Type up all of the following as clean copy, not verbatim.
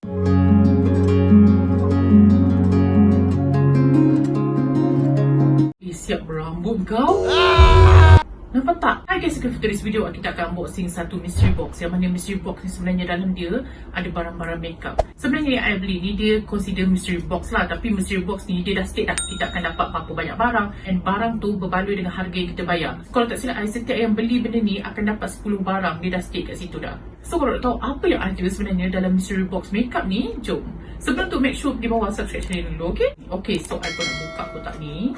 Siap berambut kau? Nampak tak? Hai guys, for today's video kita akan unboxing satu mystery box. Yang mana mystery box ni sebenarnya dalam dia ada barang-barang makeup. Sebenarnya yang I beli ni dia consider mystery box lah. Tapi mystery box ni dia dah state dah kita akan dapat berapa banyak barang. And barang tu berbaloi dengan harga yang kita bayar. Kalau tak silap I, setiap yang beli benda ni akan dapat 10 barang. Dia dah state kat situ dah. So kalau nak tahu apa yang ada sebenarnya dalam mystery box makeup ni, jom. Sebelum tu make sure di bawah subscribe channel dulu, okay? Okay, so I pun nak buka kotak ni.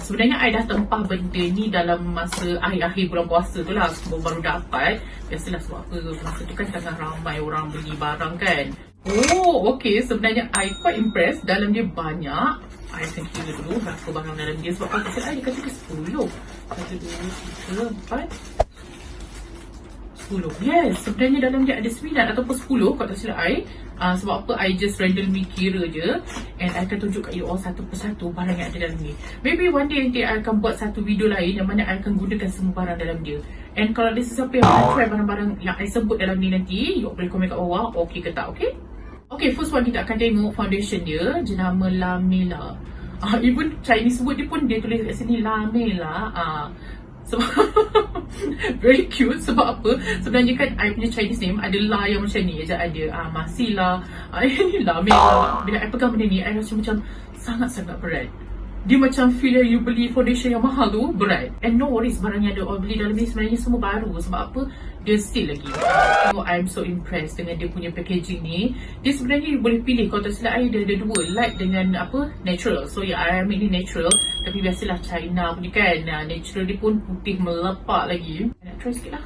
Sebenarnya I dah tempah benda ni dalam masa akhir-akhir bulan puasa tu lah. Baru dapat. Biasalah sebab apa, masa tu kan tengah ramai orang beli barang kan. Oh, okay. Sebenarnya I quite impressed. Dalam dia banyak. I akan kira dulu berapa barang dalam dia. Sebab kalau kata I, dia kata 10. 1, 2, 3, 4 10. Yes, sebenarnya dalam dia ada 9 ataupun 10 kalau tak silap I. Sebab apa, I just randomly kira je. And I akan tunjuk kat you all satu persatu barang yang ada dalam ni. Maybe one day nanti I akan buat satu video lain yang mana I akan gunakan semua barang dalam dia. And kalau ada sesiapa yang nak try barang-barang yang I sebut dalam ni nanti, you all boleh komen kat bawah, okay ke tak, okay? Okay, first one kita akan tengok foundation dia. Jenama Lamela. Even Chinese word dia pun dia tulis kat sini Lamela. Sebab very cute. Sebab apa? Sebenarnya kan I punya Chinese name ada la yang macam ni je ada. Masilla. Ini Lamela. Bila I pegang benda ni, I rasa macam sangat-sangat berat. Dia macam feel you beli foundation yang mahal tu berat. And no worries, barang yang ada all beli dalam ni sebenarnya semua baru. Sebab apa? Dia still lagi. So I'm so impressed dengan dia punya packaging ni. Dia sebenarnya you boleh pilih. Kalau tak silap I, dia ada dua, light dengan apa, natural. So ya, I ambil ni natural. Tapi biasalah China punya kan, natural dia pun putih melepak lagi. Nak try sikit lah.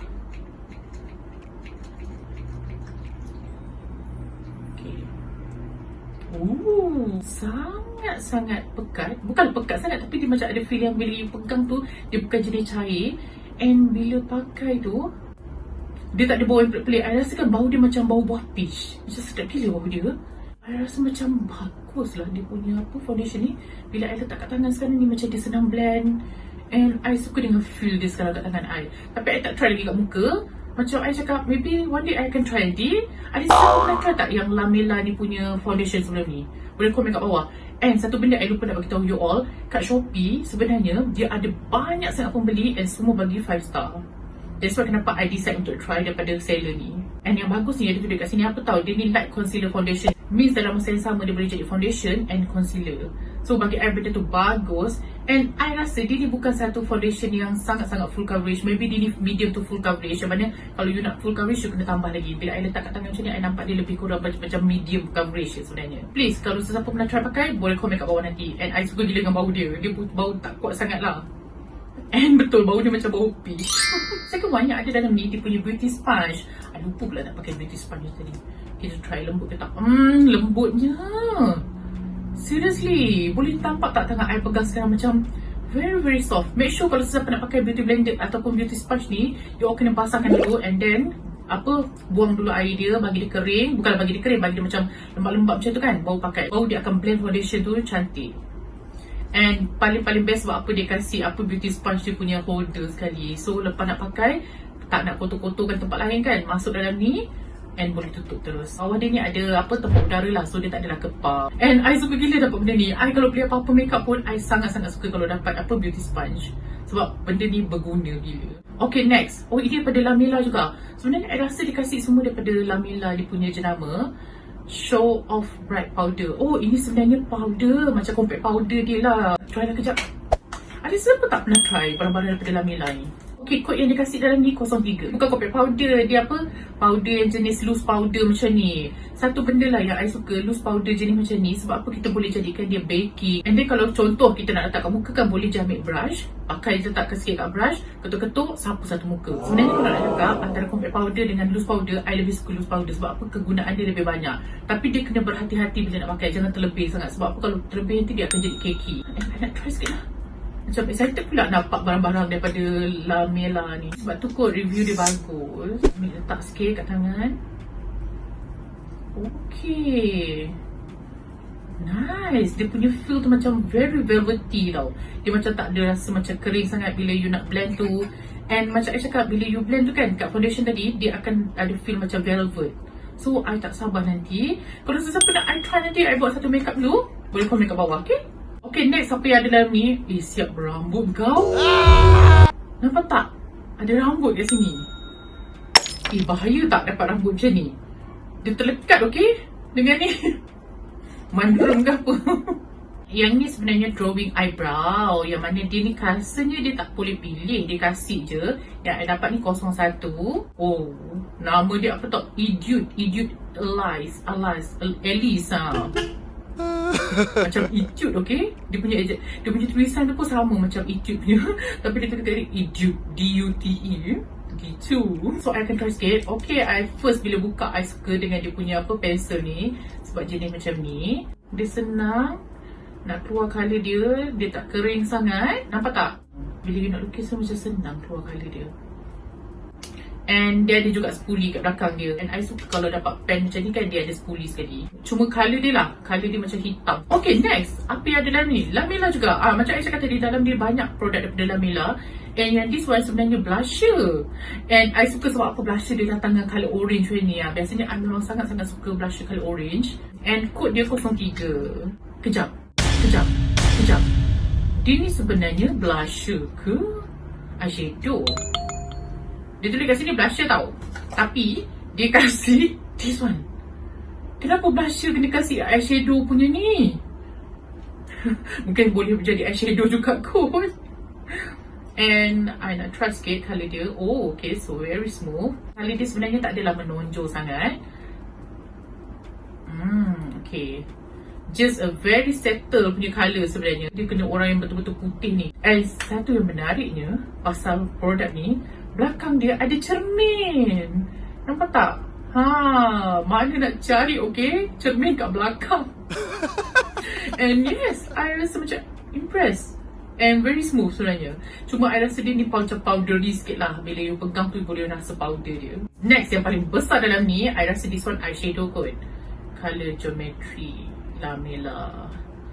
Okay. Sangat-sangat pekat. Bukan pekat sangat, tapi dia macam ada feel yang bila you pegang tu, dia bukan jenis cair. And bila pakai tu, dia tak ada bau yang pelik-pelik. I rasakan bau dia macam bau buah peach. Macam sedap gila bau dia. I rasa macam bagus lah dia punya apa foundation ni. Bila I letak kat tangan sekarang ni, macam dia senang blend. And I suka dengan feel dia sekarang kat tangan I. Tapi I tak try lagi kat muka. Macam I cakap, maybe one day I akan try nanti. Ada siapa pernah try tak yang Lamela ni punya foundation sebelum ni? Boleh komen kat bawah. And satu benda I lupa nak bagi tahu you all, kat Shopee sebenarnya dia ada banyak sangat pembeli and semua bagi 5 star. That's why kenapa I decide untuk try daripada seller ni. And yang bagus ni, ada tulis kat sini apa tahu, dia ni light concealer foundation. Means dalam masa yang sama dia boleh jadi foundation and concealer. So bagi I benda tu bagus. And I rasa dia ni bukan satu foundation yang sangat-sangat full coverage. Maybe dia ni medium to full coverage. Yang mana kalau you nak full coverage, you kena tambah lagi. Bila I letak kat tangan macam ni, I nampak dia lebih kurang macam medium coverage sebenarnya. Please, kalau sesiapa pernah try pakai, boleh komen kat bawah nanti. And I suka gila dengan bau dia. Dia bau tak kuat sangat lah. And betul, bau dia macam bau peach. Second one yang ada dalam ni, dia punya beauty sponge. I lupa pula nak pakai beauty sponge tadi. Kita try lembut ke tak? Lembutnya. Seriously, boleh tampak tak tangan I pegang sekarang macam very soft. Make sure kalau sesiapa nak pakai beauty blender ataupun beauty sponge ni, you all kena basahkan dulu and then buang dulu air dia, bagi dia kering. Bukan bagi dia kering, bagi dia macam lembab-lembab macam tu kan, baru pakai. Baru dia akan blend foundation tu cantik. And paling best sebab apa, dia kasih beauty sponge dia punya holder sekali. So lepas nak pakai, tak nak kotor-kotorkan tempat lain kan, masuk dalam ni and boleh tutup terus. Bawah dia ni ada tempat udara lah, so dia tak adalah kepal. And I suka gila dapat benda ni. I kalau beli apa-apa makeup pun, I sangat-sangat suka kalau dapat beauty sponge. Sebab benda ni berguna gila. Okay, next. Oh, ini daripada Lamela juga. Sebenarnya I rasa dia kasih semua daripada Lamela, dia punya jenama Show Off Bright Powder. Oh, ini sebenarnya powder, macam compact powder dia lah. Try lah kejap. Ada siapa tak pernah try barang-barang daripada Lamela ni? Okay, kod yang dia kasih dalam ni 03. Bukan compact powder, dia powder yang jenis loose powder macam ni. Satu benda lah yang I suka, loose powder jenis macam ni. Sebab apa, kita boleh jadikan dia baking. And then kalau contoh kita nak letak kat muka kan, boleh je ambil brush, pakai letakkan sikit kat brush, ketuk-ketuk, sapu satu muka. Sebenarnya kalau nak cakap antara compact powder dengan loose powder, I lebih suka loose powder. Sebab apa, kegunaan dia lebih banyak. Tapi dia kena berhati-hati bila nak pakai, jangan terlebih sangat. Sebab apa, kalau terlebih nanti dia akan jadi cakey. I nak try sikit lah. Macam excited pula nampak barang-barang daripada Lamela ni. Sebab tu kot review dia bagus. Ambil letak sikit kat tangan. Okay, nice. Dia punya feel tu macam very velvety tau. Dia macam tak ada rasa macam kering sangat bila you nak blend tu. And macam I cakap, bila you blend tu kan kat foundation tadi, dia akan ada feel macam velvet. So I tak sabar nanti. Kalau sesiapa nak I try nanti, I buat satu makeup dulu. Boleh komen kat bawah, okay? Okay, next apa yang ada dalam ni? Siap berambut kau. Nampak tak? Ada rambut kat sini. Bahaya tak dapat rambut macam ni? Dia terlekat, okay? Dengan ni. Mandrum ke apa? Yang ni sebenarnya drawing eyebrow. Yang mana dia ni rasanya dia tak boleh pilih. Dia kasih je. Yang I dapat ni 01. Oh, nama dia apa tau? Idiot Alice. Macam idiot, okay? Dia punya tulisan tu pun sama macam idiot punya. Tapi dia tulis tadi idiot, D-U-T-E gitu. So I akan try sikit. Okay, I first bila buka, I suka dengan dia punya apa pensel ni. Sebab jenis macam ni, dia senang nak keluar colour dia. Dia tak kering sangat. Nampak tak? Bila you nak lukis tu macam senang keluar colour dia. And dia ada juga spoolie kat belakang dia. And I suka kalau dapat pen macam ni kan, dia ada spoolie sekali. Cuma colour dia lah, colour dia macam hitam. Okay, next, apa yang ada dalam ni? Lamela juga. Macam I cakap tadi, dalam dia banyak produk daripada Lamela. And yang this one sebenarnya blusher. And I suka sebab apa blusher dia datang dengan colour orange macam ni. Biasanya I memang sangat-sangat suka blusher colour orange. And code dia 03. Kejap. Dia ni sebenarnya blusher ke eyeshadow? Dia tulis kat sini blusher tau. Tapi dia kasih this one. Kenapa blusher kena kasih eyeshadow punya ni? Mungkin boleh menjadi eyeshadow juga kot. And I nak try sikit colour dia. Oh, okay, so very smooth. Colour dia sebenarnya tak adalah menonjol sangat. Okay, just a very settle punya colour sebenarnya. Dia kena orang yang betul-betul putih ni. And satu yang menariknya pasal produk ni, belakang dia ada cermin. Nampak tak? Mana nak cari, okay? Cermin kat belakang. And yes, I rasa macam impressed. And very smooth sebenarnya. Cuma I rasa dia ni macam powdery sikit lah. Bila you pegang tu, you boleh rasa powder dia. Next, yang paling besar dalam ni, I rasa this one eyeshadow kot. Color Geometry Lamela.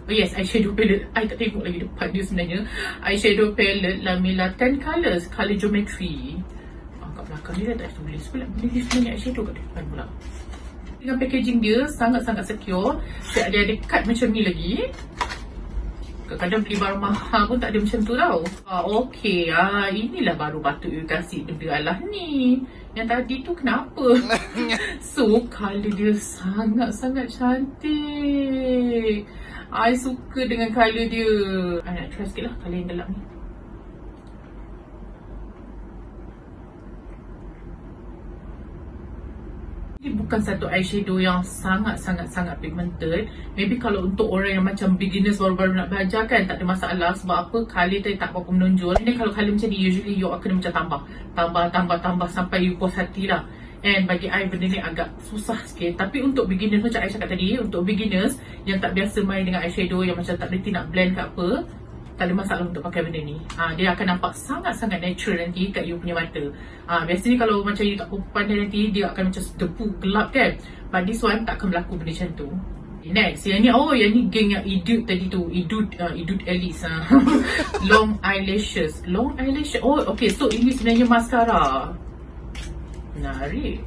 Oh yes, eyeshadow palette. I tak tengok lagi depan dia sebenarnya. Eyeshadow palette Lamela 10 colors, Color Geometry. Kat belakang dia dah tak tulis pula. Dia sebenarnya eyeshadow kat depan pula. Dengan packaging dia sangat-sangat secure. Dia ada card macam ni lagi. Kadang-kadang beli barang mahal pun tak ada macam tu tau. Okay, inilah baru patut you kasih benda alah ni. Yang tadi tu kenapa? So, colour dia sangat-sangat cantik. I suka dengan colour dia. I nak try sikit lah colour yang dalam ni. Ini bukan satu eyeshadow yang sangat-sangat pigmented. Maybe kalau untuk orang yang macam beginners baru-baru nak belajar kan, tak ada masalah. Sebab apa? Colour tadi tak apa-apa menonjol. Ini kalau colour macam ni, usually you akan macam tambah sampai you puas hati lah. And bagi I benda ni agak susah sikit. Tapi untuk beginners, macam I cakap tadi, untuk beginners yang tak biasa main dengan eyeshadow, yang macam tak reti nak blend ke apa, tak ada masalah untuk pakai benda ni. Dia akan nampak sangat-sangat natural nanti kat you punya mata. Biasanya kalau macam you tak pandai nanti, dia akan macam debu gelap kan. But this one tak akan berlaku benda macam tu. Next, yang ni, yang ni geng yang idiot tadi tu. Idiot Alice. Long eyelashes. Oh, okay, so ini sebenarnya mascara. Menarik.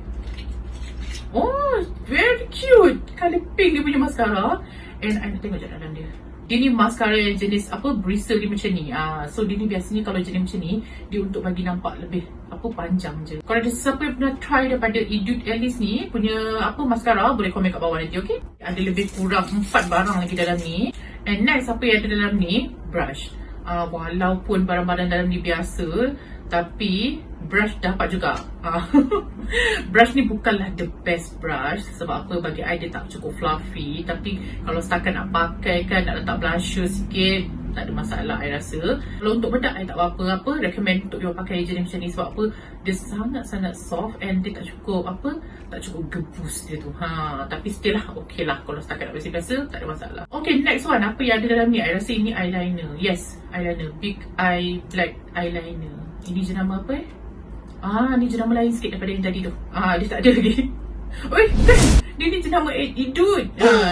Oh, very cute. Colour pink dia punya mascara. And I nak tengok je dalam dia. Dia ni mascara yang jenis apa, bristle dia macam ni. So dia ni biasanya kalau jenis macam ni, dia untuk bagi nampak lebih apa, panjang je. Kalau ada siapa yang pernah try daripada Idiot Alice ni punya apa mascara, boleh komen kat bawah nanti, okay? Ada lebih kurang 4 barang lagi dalam ni. And next, apa yang ada dalam ni? Brush. Walaupun barang-barang dalam ni biasa, tapi brush dapat juga. Brush ni bukanlah the best brush. Sebab apa, bagi I dia tak cukup fluffy. Tapi kalau setakat nak pakai kan, nak letak blusher sikit, tak ada masalah I rasa. Kalau untuk bedak, I tak apa-apa recommend untuk you pakai jenis macam ni. Sebab apa, dia sangat-sangat soft. And dia tak cukup tak cukup gebus dia tu. Tapi still lah, okay lah. Kalau setakat nak biasa-biasa, tak ada masalah. Okay, next one, apa yang ada dalam ni? I rasa ini eyeliner. Yes, eyeliner, big eye black eyeliner. Ini jenama apa ni jenama lain sikit daripada yang tadi tu. Dia tak ada lagi. Oi, kan? Dia ni jenama Idiot.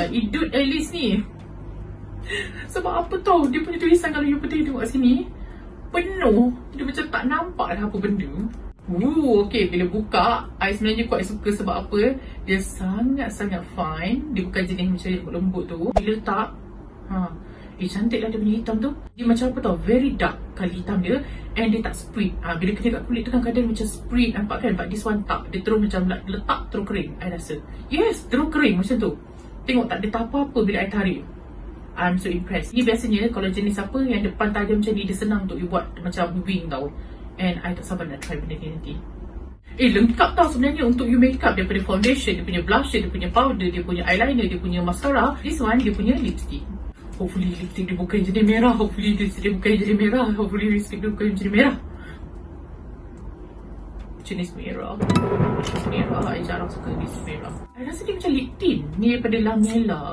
Idiot Alice ni. Sebab apa tau, dia punya tulisan kalau you tengok kat sini, penuh. Dia macam tak nampak dah apa benda. Okay, bila buka, I sebenarnya quite suka sebab apa? Dia sangat-sangat fine. Dia bukan jenis macam lembut tu. Bila letak, cantik lah dia punya hitam tu. Dia macam apa tau, very dark kali hitam dia. And dia tak sprit. Bila kena kat kulit tu kan kadang macam sprit, nampak kan? But this one tak. Dia terus macam letak terus kering, I rasa. Yes, terus kering macam tu. Tengok tak ada tak apa-apa bila I tarik. I'm so impressed. Ni biasanya kalau jenis apa yang depan tajam macam ni, dia senang untuk you buat macam wing tau. And I tak sabar nak try benda ni nanti. Lengkap tau sebenarnya untuk you makeup. Daripada foundation, dia punya blusher, dia punya powder, dia punya eyeliner, dia punya mascara. This one, dia punya lipstick. Hopefully lipstick dia bukan jadi merah. Hopefully lipstick dia bukan jadi merah. Hopefully lipstick dia bukan jadi merah. Jenis merah. Jenis merah, I jarang suka jenis merah. I rasa dia macam lip tint. Ni daripada Lamela.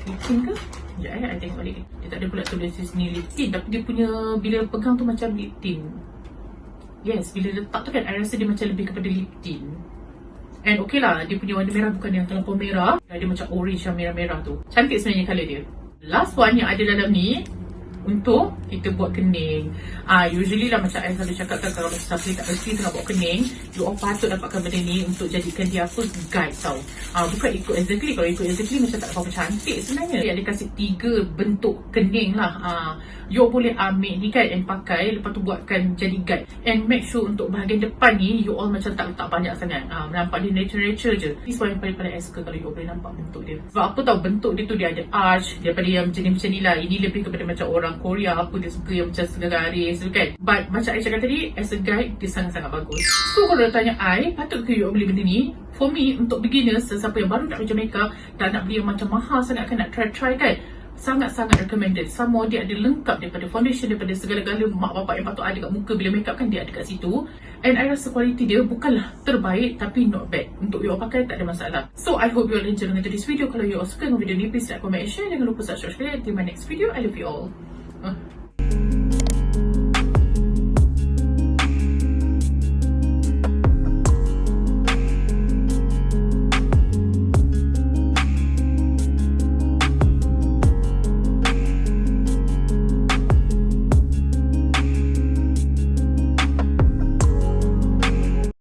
Lip tint ke? Sekejap I tengok balik. Dia tak ada pula tulis sini lip tint. Tapi dia punya, bila pegang tu macam lip tint. Yes, bila letak tu kan, I rasa dia macam lebih kepada lip tint. And okay lah, dia punya warna merah bukan yang terlampau merah. Dia macam orange yang merah-merah tu. Cantik sebenarnya colour dia. Last one yang ada dalam ni, untuk kita buat kening. Usually lah macam I selalu cakap kan, kalau siapa tak reti tengah buat kening, you all patut dapatkan benda ni untuk jadikan dia apa, guide tau. Bukan ikut exactly. Kalau ikut exactly macam tak apa cantik sebenarnya. Dia ada kasih 3 bentuk kening lah. You all boleh ambil ni kan and pakai, lepas tu buatkan jadi guide. And make sure untuk bahagian depan ni, you all macam tak letak banyak sangat. Nampak dia natural je. This one yang paling I suka kalau you all boleh nampak bentuk dia. Sebab apa tau, bentuk dia tu dia ada arch, daripada yang jenis macam ni lah. Ini lebih kepada macam orang Korea, apa dia suka yang macam segaris tu kan. But macam I cakap tadi, as a guide, dia sangat-sangat bagus. So kalau tanya I, patut ke you all beli benda ni? For me, untuk beginners, sesiapa yang baru nak belajar makeup dan nak beli yang macam mahal sangat kan, nak try kan, sangat-sangat recommended. Sama dia ada lengkap daripada foundation, daripada segala-gala mak bapak yang patut ada kat muka bila makeup kan, dia ada kat situ. And I rasa kualiti dia bukanlah terbaik, tapi not bad. Untuk you all pakai tak ada masalah. So I hope you all enjoy dengan this video. Kalau you all suka dengan video ni, please like, comment and share. Jangan lupa subscribe. Until my next video, I love you all.